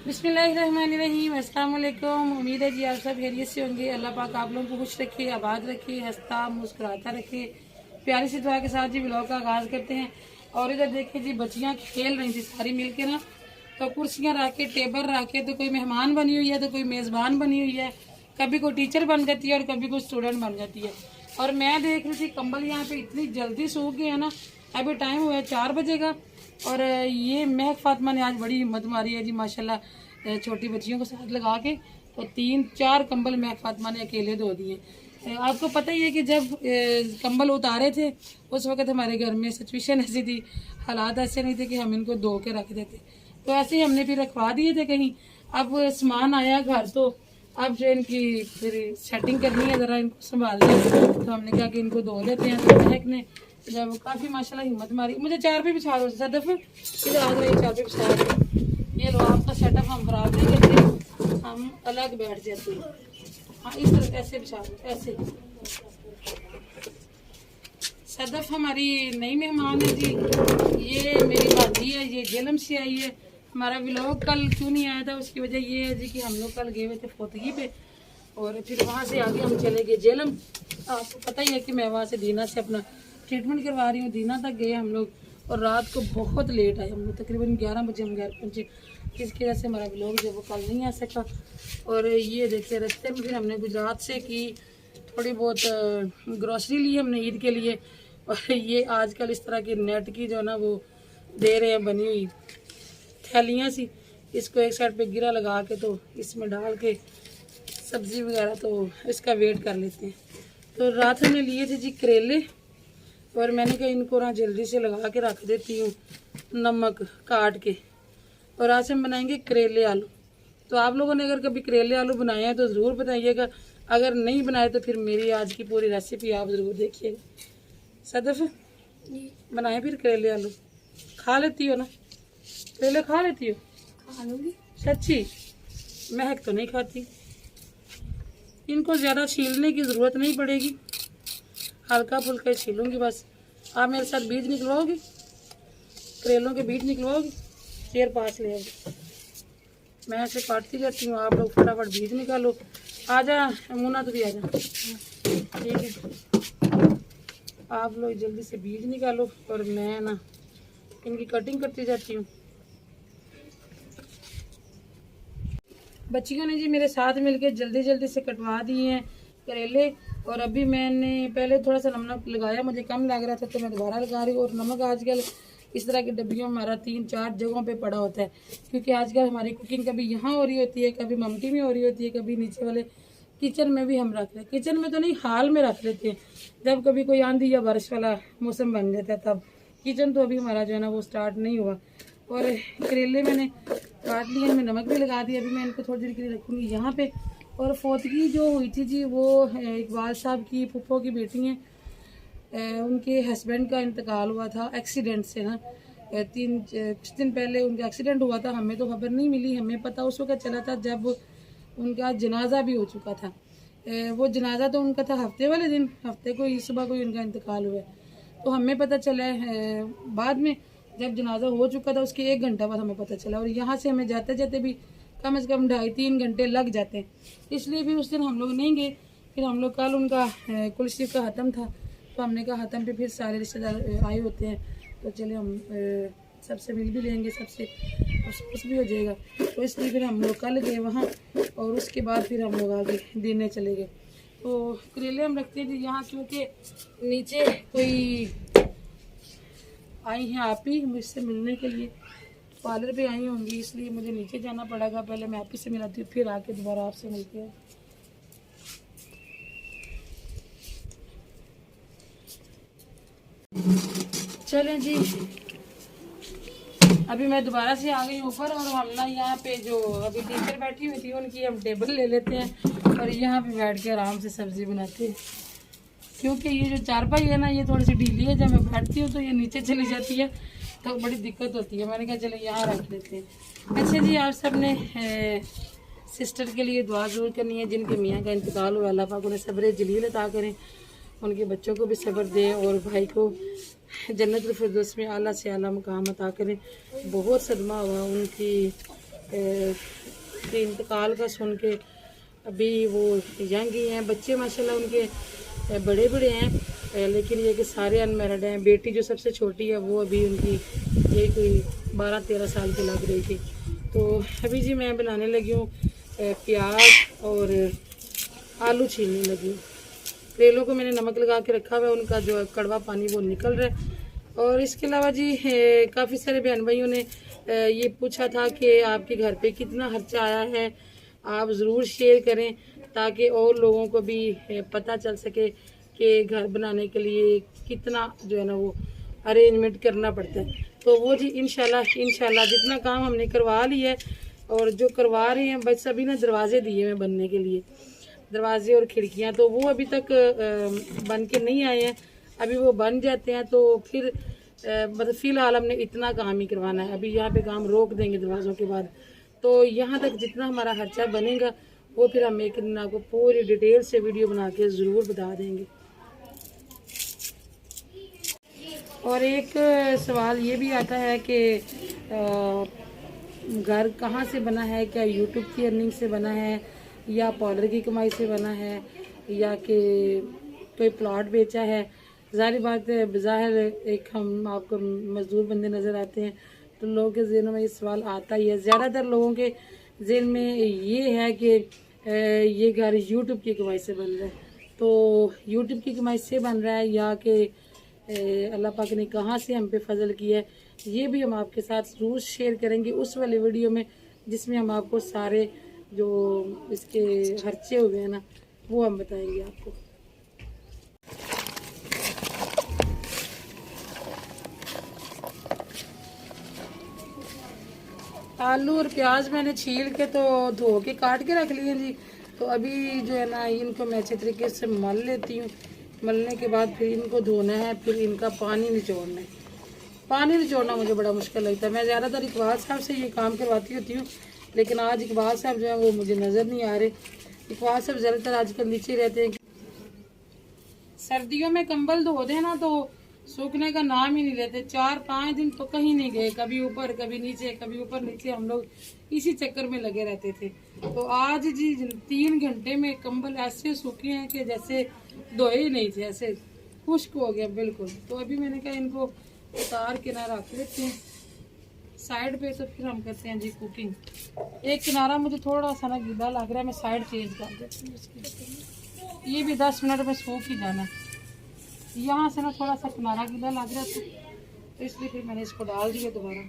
बिस्मिल्लाहिर्रहमानिर्रहीम। अस्सलाम वालेकुम। उम्मीद है जी आप सब खैरियत से होंगे। अल्लाह पाक आप लोगों को खुश रखे, आबाद रखे, हंसता मुस्कुराता रखे। प्यारी सी दुआ के साथ जी व्लॉग का आगाज करते हैं। और इधर देखिए जी बच्चियां खेल रही थी सारी मिलके ना, तो कुर्सियां रख के टेबल रख के, तो कोई मेहमान बनी हुई है तो कोई मेज़बान बनी हुई है, कभी कोई टीचर बन जाती है और कभी कोई स्टूडेंट बन जाती है। और मैं देख रही थी कंबल यहाँ पे इतनी जल्दी सूख गए हैं ना, अभी टाइम हुआ है 4 बजे का। और ये महक फातिमा ने आज बड़ी हिम्मत मारी है जी माशाल्लाह, छोटी बच्चियों को साथ लगा के तो 3-4 कंबल महक फातिमा ने अकेले धो दिए। आपको पता ही है कि जब कंबल उतारे थे उस वक्त हमारे घर में सिचुएशन ऐसी थी, हालात ऐसे नहीं थे कि हम इनको धो के रख देते, तो ऐसे ही हमने फिर रखवा दिए थे कहीं। अब सामान आया घर, तो अब जो इनकी फिर सेटिंग करनी है, ज़रा इनको संभालना है, तो हमने कहा कि इनको धो लेते हैं। तो महक ने जब काफ़ी माशाल्लाह हिम्मत मारी, मुझे 4 पे बिछा दो सदफ, इधर आ जाओ, 4 पे बिछा दो। ये लो आपका सेटअप हम खराब नहीं करते, हम अलग बैठ जाते हैं। हाँ इस तरह ऐसे बिछा दो, ऐसे। सदफ हमारी नई मेहमान है जी, ये मेरी भाभी है, ये जेलम से आई है। हमारा व्लॉग कल क्यों नहीं आया था, उसकी वजह ये है जी कि हम लोग कल गए हुए थे फोतगी पे, और फिर वहाँ से आगे हम चले गए जेलम। आपको पता ही है कि मैं वहाँ से दीना से अपना ट्रीटमेंट करवा रही हूँ। दीना तक गए हम लोग, और रात को बहुत लेट आए हम लोग, तकरीबन 11 बजे हम घर पहुँचे, जिसकी वजह से हमारा व्लॉग जो वो कल नहीं आ सका। और ये देखिए रास्ते में फिर हमने गुजरात से की थोड़ी बहुत ग्रॉसरी ली हमने ईद के लिए। और ये आजकल इस तरह की नेट की जो ना वो दे रहे हैं बनी हुई थैलियाँ सी, इसको एक साइड पे गिरा लगा के तो इसमें डाल के सब्ज़ी वगैरह तो इसका वेट कर लेते हैं। तो रात हमने लिए थे जी करेले, और मैंने कहा इनको ना जल्दी से लगा के रख देती हूँ नमक काट के। और आज हम बनाएंगे करेले आलू। तो आप लोगों ने अगर कभी करेले आलू बनाए हैं तो ज़रूर बताइएगा, अगर नहीं बनाए तो फिर मेरी आज की पूरी रेसिपी आप ज़रूर देखिएगा। सदफ बनाए फिर करेले आलू, खा लेती हो ना? करेले खा लेती हो? खा लूँगी सच्ची? महक तो नहीं खाती। इनको ज़्यादा छीलने की ज़रूरत नहीं पड़ेगी, हल्का फुल्का छीलूंगी बस। आप मेरे साथ बीज निकलवाओगी, करेलों के बीज निकलवाओगी? चेयर पास ले आओ, मैं ऐसे काटती रहती हूँ, आप लोग फटाफट बीज निकालो। आजा मुन्ना, तो भी आजा, ठीक है। आप लोग जल्दी से बीज निकालो और मैं ना इनकी कटिंग करती जाती हूँ। बच्चियों ने जी मेरे साथ मिलके जल्दी जल्दी से कटवा दिए हैं करेले। और अभी मैंने पहले थोड़ा सा नमक लगाया, मुझे कम लग रहा था तो मैं दोबारा लगा रही हूँ। और नमक आजकल इस तरह की डब्बियों में हमारा 3-4 जगहों पे पड़ा होता है, क्योंकि आजकल हमारी कुकिंग कभी यहाँ हो रही होती है, कभी ममटी में हो रही होती है, कभी नीचे वाले किचन में भी हम रख लेते। किचन में तो नहीं, हाल में रख लेते हैं, जब कभी कोई आंधी या बारिश वाला मौसम बन जाता है तब। किचन तो अभी हमारा जो है ना वो स्टार्ट नहीं हुआ। और करेले मैंने काट लिए, मैं नमक भी लगा दिया। अभी मैं इनको थोड़ी देर के लिए रखूँगी यहाँ पे। और फोतगी जो हुई थी जी, वो इकबाल साहब की फूफो की बेटी हैं, उनके हस्बैंड का इंतकाल हुआ था एक्सीडेंट से ना। कुछ दिन पहले उनका एक्सीडेंट हुआ था, हमें तो खबर नहीं मिली, हमें पता उस वक्त चला था जब उनका जनाजा भी हो चुका था। वो जनाजा तो उनका था हफ्ते वाले दिन, हफ्ते को ही सुबह को ही उनका इंतकाल हुआ। तो हमें पता चला बाद में, जब जनाजा हो चुका था उसके 1 घंटा बाद हमें पता चला। और यहाँ से हमें जाते जाते भी कम से कम 2.5-3 घंटे लग जाते हैं, इसलिए फिर उस दिन हम लोग नहीं गए। फिर हम लोग कल उनका कुल शरीफ का ख़त्म था, तो हमने कहा ख़त्म पे फिर सारे रिश्तेदार आए होते हैं, तो चले हम सबसे मिल भी लेंगे, सबसे खुश भी हो जाएगा। तो इसलिए फिर हम लोग कल गए वहाँ, और उसके बाद फिर हम लोग आगे देने चले गए। तो करेले हम रखते थे यहाँ, क्योंकि नीचे कोई आई हैं आप ही मुझसे मिलने के लिए, पार्लर पे आई होंगी, इसलिए मुझे नीचे जाना पड़ेगा। पहले मैं आप ही से मिलाती हूँ, फिर आके दोबारा आपसे मिलती हूँ। चलें जी, अभी मैं दोबारा से आ गई ऊपर, और हम ना यहाँ पे जो अभी टीचर बैठी हुई थी उनकी हम टेबल ले लेते हैं और यहाँ पे बैठ के आराम से सब्ज़ी बनाते हैं। क्योंकि ये जो चारपाई है ना, ये थोड़ी सी ढीली है, जब मैं बैठती हूँ तो ये नीचे चली जाती है, तो बड़ी दिक्कत होती है। मैंने कहा चलो यहाँ रख लेते हैं। अच्छा जी, आप सब ने सिस्टर के लिए दुआ ज़रूर करनी है, जिनके मियाँ का इंतकाल हुआ, अल्लाह पाक उन्हें सब्र जलील अता करें, उनके बच्चों को भी सब्र दें, और भाई को जन्नतुल फिरदौस में आला से आला मकाम अता करें। बहुत सदमा हुआ उनकी के इंतकाल का सुन के अभी वो यंग ही हैं। बच्चे माशाल्लाह उनके बड़े बड़े हैं, लेकिन ये कि सारे अनमैरिड हैं। बेटी जो सबसे छोटी है वो अभी उनकी ये कोई 12-13 साल की लग रही थी। तो अभी जी मैं बनाने लगी हूँ प्याज और आलू छीलने लगी हूँ। करेलों को मैंने नमक लगा के रखा हुआ है, उनका जो कड़वा पानी वो निकल रहा है। और इसके अलावा जी काफ़ी सारे बहन भाइयों ने ये पूछा था कि आपके घर पे कितना खर्चा आया है, आप ज़रूर शेयर करें ताकि और लोगों को भी पता चल सके कि घर बनाने के लिए कितना जो है ना वो अरेंजमेंट करना पड़ता है। तो वो जी इंशाल्लाह जितना काम हमने करवा लिया है और जो करवा रहे हैं बस सभी ने दरवाजे दिए हैं बनने के लिए, दरवाजे और खिड़कियां, तो वो अभी तक बन के नहीं आए हैं। अभी वो बन जाते हैं तो फिर मतलब फ़िलहाल हमने इतना काम ही करवाना है। अभी यहाँ पे काम रोक देंगे दरवाज़ों के बाद। तो यहाँ तक जितना हमारा खर्चा बनेगा वो फिर हम एक दिन आपको पूरी डिटेल से वीडियो बना के ज़रूर बता देंगे। और एक सवाल ये भी आता है कि घर कहाँ से बना है, क्या यूट्यूब की अर्निंग से बना है या पार्लर की कमाई से बना है या कि कोई प्लॉट बेचा है। ज़ाहिर बात है बज़ाहिर एक हम आपको मजदूर बंदे नज़र आते हैं तो लोगों के ज़हनों में ये सवाल आता ही है। ज़्यादातर लोगों के ज़हन में ये है कि ये घर यूट्यूब की कमाई से बन रहा है। तो यूट्यूब की कमाई से बन रहा है या कि अल्लाह पाक ने कहाँ से हम पे फजल किया है, ये भी हम आपके साथ ज़रूर शेयर करेंगे उस वाले वीडियो में जिसमें हम आपको सारे जो इसके खर्चे हुए हैं ना वो हम बताएंगे आपको। आलू और प्याज मैंने छील के तो धो के काट के रख लिए जी। तो अभी जो है ना इनको मैं अच्छे तरीके से मल लेती हूँ। मलने के बाद फिर इनको धोना है, फिर इनका पानी निचोड़ना है। पानी निचोड़ना मुझे बड़ा मुश्किल लगता है। मैं ज़्यादातर इकबाल साहब से ये काम करवाती होती हूँ, लेकिन आज इकबाल साहब जो है वो मुझे नज़र नहीं आ रहे। इकबाल साहब ज़्यादातर आजकल नीचे रहते हैं। सर्दियों में कंबल धो देना तो सूखने का नाम ही नहीं लेते। 4-5 दिन तो कहीं नहीं गए, कभी ऊपर कभी नीचे, कभी ऊपर नीचे, हम लोग इसी चक्कर में लगे रहते थे। तो आज जी 3 घंटे में कंबल ऐसे सूखे हैं कि जैसे धोए ही नहीं थे, ऐसे खुश्क हो गया बिल्कुल। तो अभी मैंने कहा इनको उतार के ना रख लेते हैं साइड पे, तो फिर हम करते हैं जी कुकिंग। एक किनारा मुझे थोड़ा सा ना गीला लग रहा है, मैं साइड चेंज कर देती हूँ इसकी। ये भी 10 मिनट में सूख ही जाना है। यहाँ से ना थोड़ा सा किनारा गीला लग रहा था तो इसलिए फिर मैंने इसको डाल दिया दोबारा।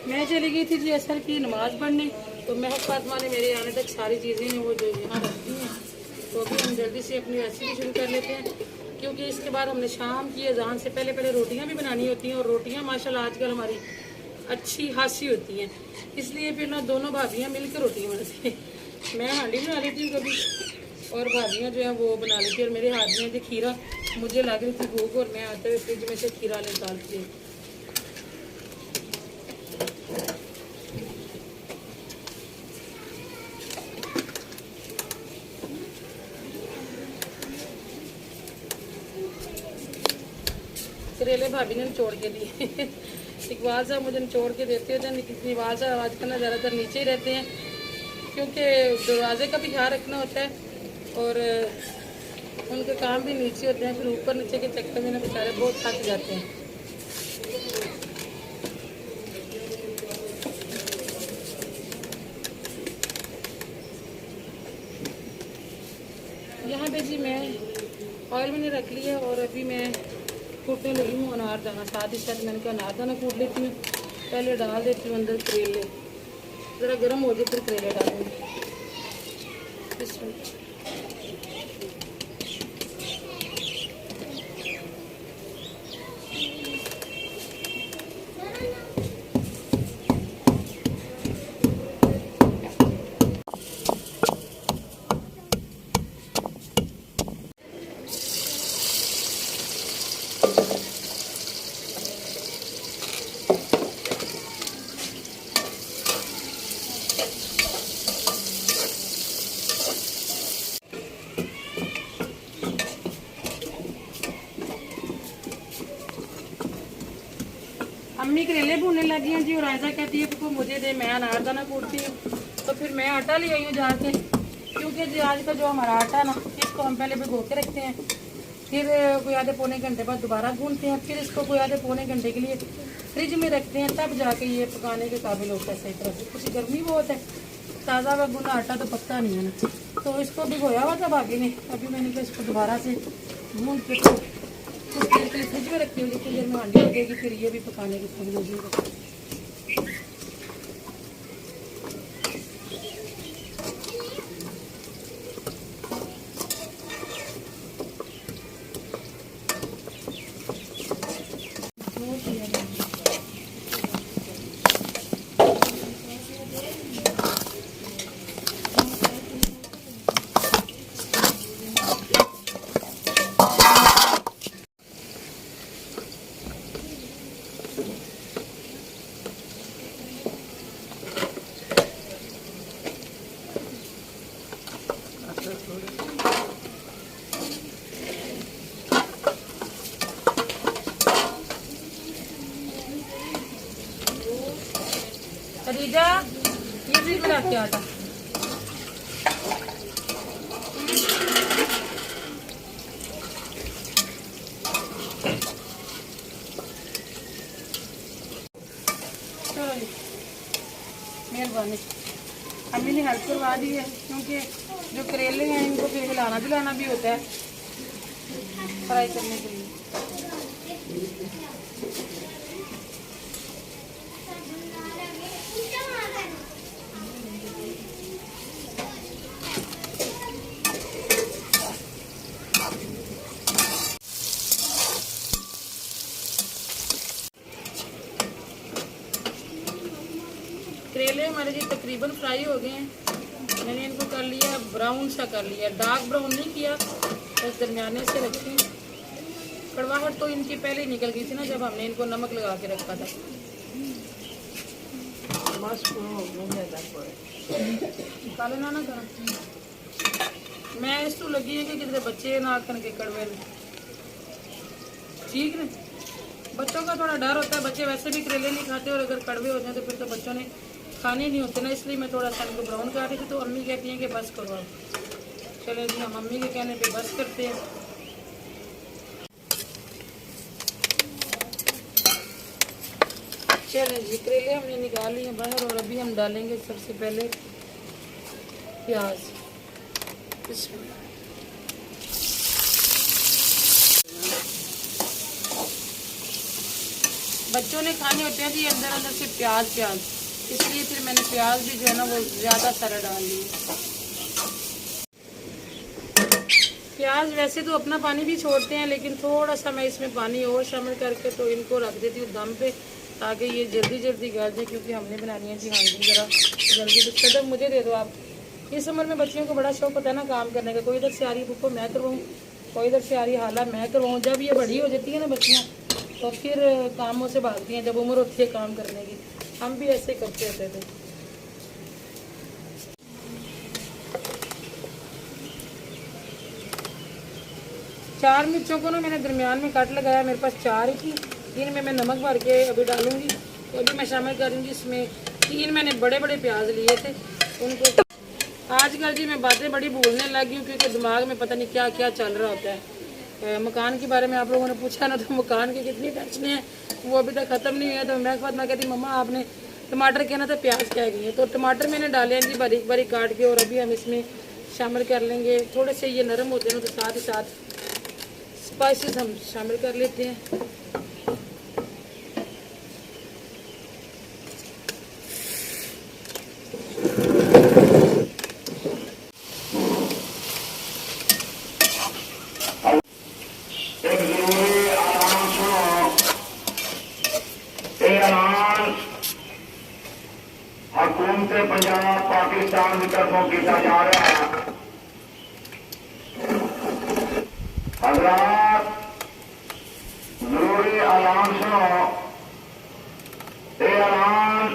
मैं चली गई थी जी असर की नमाज पढ़ने, तो महक फातिमा ने मेरे आने तक सारी चीज़ें वो जो यहाँ रखी हैं। तो अभी हम जल्दी से अपनी रेसिपी शुरू कर लेते हैं, क्योंकि इसके बाद हमने शाम की अजान से पहले रोटियाँ भी बनानी होती हैं। और रोटियाँ माशाल्लाह आजकल हमारी अच्छी खासी होती हैं, इसलिए फिर ना दोनों भाभियाँ मिलकर रोटियाँ बनाती हैं। मैं हांडी बना लेती हूँ कभी और भाभियाँ जो है वो बना लेती है। और मेरे हाथ में जो खीरा मुझे लग रही थी भूख, और मैं आते हुए फ्रिज में से खीरा निकालती हूँ। करेले भाभी ने निचोड़ के दिए। इकबाल साहब मुझे निचोड़ के देते होते हैं, लेकिन इकबाल साहब आजकल ना ज़्यादातर नीचे ही रहते हैं, क्योंकि दरवाजे का भी ख्याल रखना होता है और उनके काम भी नीचे होते हैं। फिर ऊपर नीचे के चक्कर में ना बेचारे बहुत थक जाते हैं। यहाँ पे जी मैं ऑयल मैंने रख लिया और अभी मैं कूटने लगी हूँ अनारदाना। साथ ही साथ मैंने कहा अनारदाना कूट लेती हूँ, पहले डाल देती हूँ अंदर करेले, ज़रा गर्म हो जाए फिर करेले डालूँगी। अम्मी करेले भूनने लगी हैं जी और आयजा कहती है कि मुझे दे, मैं अनारदाना कूटती हूँ। तो फिर मैं आटा ले आई हूँ जाके, क्योंकि जी आज का जो हमारा आटा ना, इसको हम पहले भिगो के रखते हैं, फिर कोई आधे पौने घंटे बाद दोबारा भूनते हैं, फिर इसको कोई आधे पौने घंटे के लिए फ्रिज में रखते हैं, तब जाके ये पकाने के काबिल होता है सही तरह से। कुछ गर्मी बहुत है, ताज़ा व भुना आटा तो पकता नहीं है ना, तो इसको भिगोया हुआ था भाभी ने। अभी मैंने कहा इसको दोबारा से भून के तो कुछ देर के लिए फ्रिज में रखती हूँ, जितनी देर में हांडी हो जाएगी फिर ये भी पकाने की काबिल हो जाएगा। खदीजा ये भी मिला के आटा। चलो जी, मेहरबानी, अम्मी ने हेल्प करवा दी है, क्योंकि जो करेले हैं इनको फिर हिलाना दिलाना भी होता है फ्राई करने के लिए। करेले हमारे जी तकरीबन फ्राई हो गए हैं। मैंने इनको कर लिया ब्राउन सा कर लिया, डार्क ब्राउन नहीं किया, बस दरमियाने से रखे। कड़वाहट तो इनकी पहले ही निकल गई थी ना जब हमने इनको नमक लगा के रखा था। काले ना करा मैं इस तो लगी है कि कितने बच्चे ना के कड़वे में, ठीक है। बच्चों का थोड़ा डर होता है, बच्चे वैसे भी करेले नहीं खाते और अगर कड़वे हो जाए तो फिर तो बच्चों ने खाने नहीं होते ना, इसलिए मैं थोड़ा सा इनको ब्राउन कर रही थी। तो अम्मी कहती हैं कि बस करो आप। चले जी, हम मम्मी के कहने पे बस करते हैं। चले जी, करेले हमने निकाल लिए बाहर और अभी हम डालेंगे सबसे पहले प्याज। बच्चों ने खाने होते हैं जी अंदर अंदर से प्याज, इसलिए फिर मैंने प्याज भी जो है ना वो ज़्यादा सारा डाल लिए। प्याज वैसे तो अपना पानी भी छोड़ते हैं, लेकिन थोड़ा सा मैं इसमें पानी और शामिल करके तो इनको रख देती हूँ दम पे, ताकि ये जल्दी जल्दी गल जाए, क्योंकि हमने बनानी है जी हांडी ज़रा जल्दी। तो कदम मुझे दे दो आप। इस उम्र में बच्चियों को बड़ा शौक होता है ना काम करने का, कोई इधर से आ रही पुप्पो मैं करवाऊँ, कोई इधर से आ रही हाला मैं करवाऊँ। जब ये बड़ी हो जाती है ना बच्चियाँ तो फिर कामों से भागती हैं, जब उम्र होती है काम करने की। हम भी ऐसे करते होते थे। 4 मिर्चों को ना मैंने दरमियान में काट लगाया, मेरे पास 4 ही थी। इनमें मैं नमक भर के अभी डालूंगी। तो अभी मैं शामिल करूँगी इसमें 3 मैंने बड़े बड़े प्याज लिए थे उनको। आजकल जी मैं बातें बड़ी भूलने लगी हूँ क्योंकि दिमाग में पता नहीं क्या क्या चल रहा होता है। मकान के बारे में आप लोगों ने पूछा ना, तो मकान की कितनी टेंशनें हैं वो अभी तक ख़त्म नहीं हुआ। तो मैं कहती मम्मा आपने टमाटर कहना था, प्याज कह गई है। तो टमाटर मैंने डाले हैं जी बारीक बारीक काट के, और अभी हम इसमें शामिल कर लेंगे। थोड़े से ये नरम होते हैं तो साथ ही साथ स्पाइसेस हम शामिल कर लेते हैं। हुकूमत पंजाब पाकिस्तान की तरफों किया जा रहा है। हजरात जरूरी ऐलान सुनो। ये ऐलान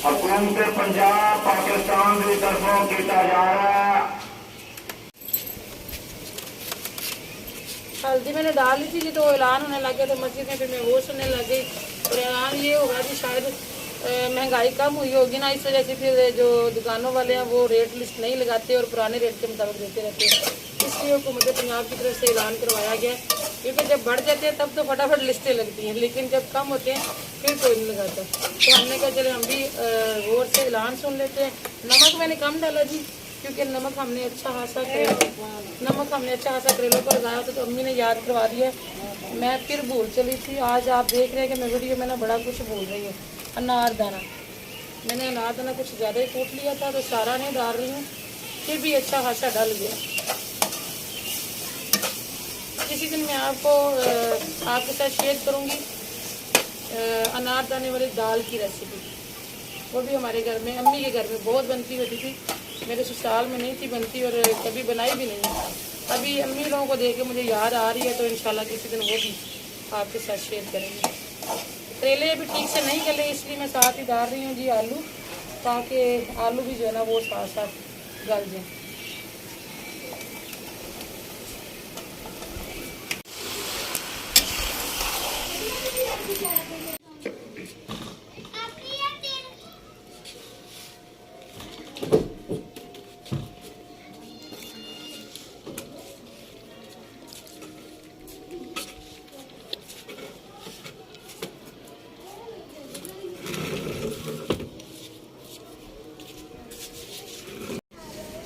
हुकूमत पंजाब पाकिस्तान की तरफों किया जा रहा है। हल्दी मैंने डाल ली थी जी, तो ऐलान होने लग गया तो मस्जिद में फिर मैं वो सुनने लग गई। और ऐलान ये होगा कि शायद महंगाई कम हुई होगी ना, इस वजह से फिर जो दुकानों वाले हैं वो रेट लिस्ट नहीं लगाते और पुराने रेट के मुताबिक देते रहते हैं। इसलिए हुकूमत पंजाब की तरफ से ऐलान करवाया गया, क्योंकि जब बढ़ जाते हैं तब तो फटाफट लिस्टें लगती हैं, लेकिन जब कम होते हैं फिर कोई नहीं लगाता। तो हमने कहा चले हम भी गौर से ऐलान सुन लेते हैं। नमक मैंने कम डाला जी, क्योंकि नमक हमने अच्छा खासा करेलों पर लगाया था, तो अम्मी ने याद करवा दिया। मैं फिर भूल चली थी। आज आप देख रहे हैं कि मैं वीडियो में ना बड़ा कुछ भूल रही हूँ। अनारदाना, मैंने अनारदाना कुछ ज़्यादा ही कूट लिया था, तो सारा नहीं डाल रही हूँ, फिर भी अच्छा खासा डल गया। किसी दिन मैं आपके साथ शेयर करूँगी अनारदाने वाली दाल की रेसिपी। वो भी हमारे घर में, अम्मी के घर में बहुत बनती होती थी, मेरे ससुराल में नहीं थी बनती और कभी बनाई भी नहीं। अभी अम्मी लोगों को देख के मुझे याद आ रही है, तो इंशाल्लाह किसी दिन वो भी आपके साथ शेयर करेंगे। करेले अभी ठीक से नहीं गले, इसलिए मैं साथ ही डाल रही हूँ जी आलू, ताकि आलू भी जो है ना वो साथ साथ गल जाए।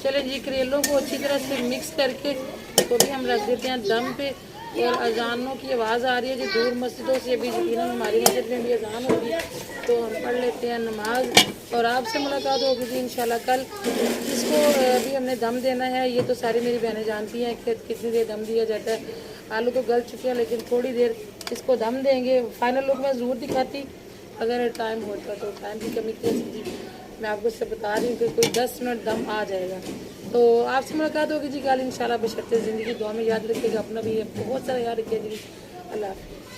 चले जी, करेलों को अच्छी तरह से मिक्स करके तो भी हम रख देते हैं दम पे। और अजानों की आवाज़ आ रही है जी दूर मस्जिदों से भी, यकीनन हमारी मस्जिद में भी अजान होगी, तो हम पढ़ लेते हैं नमाज और आपसे मुलाकात होगी जी इंशाल्लाह कल। इसको अभी हमने दम देना है, ये तो सारी मेरी बहनें जानती हैं कि कितनी देर दम दिया जाता है। आलू तो गल चुके हैं, लेकिन थोड़ी देर इसको दम देंगे। फाइनल लुक मैं ज़रूर दिखाती अगर टाइम होता, तो टाइम की कमी थी, मैं आपको इससे बता रही हूँ कि कोई 10 मिनट दम आ जाएगा। तो आपसे मुलाकात होगी जी कल इंशाल्लाह। बशर्ते ज़िंदगी दुआ में याद रखिएगा, अपना भी बहुत सारा याद रखिएगा जी। अल्लाह हाफ़िज़।